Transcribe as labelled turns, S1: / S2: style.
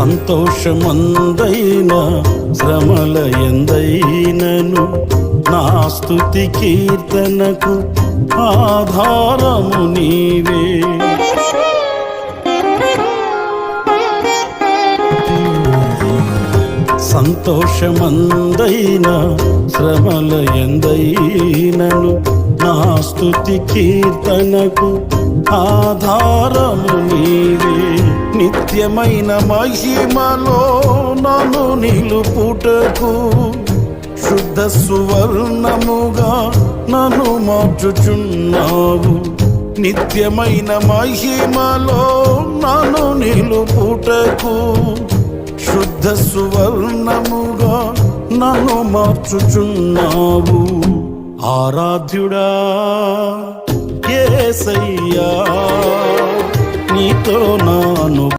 S1: సంతోషమందైన శ్రమల ఎందైనను నా స్తుతి కీర్తనకు ఆధారము నీవే. సంతోషమందైన శ్రమల ఎందైనను నా స్తుతి కీర్తనకు ఆధారము నీవే. నిత్యమైన మహిమలో నన్ను నిలుపుటకు శుద్ధ సువర్ణముగా నన్ను మార్చుచున్నావు. నిత్యమైన మహిమలో నన్ను నిలుపుటకు శుద్ధ సువర్ణముగా నన్ను మార్చుచున్నావు. ఆరాధ్యుడా యేసయ్యా, నీతో నాను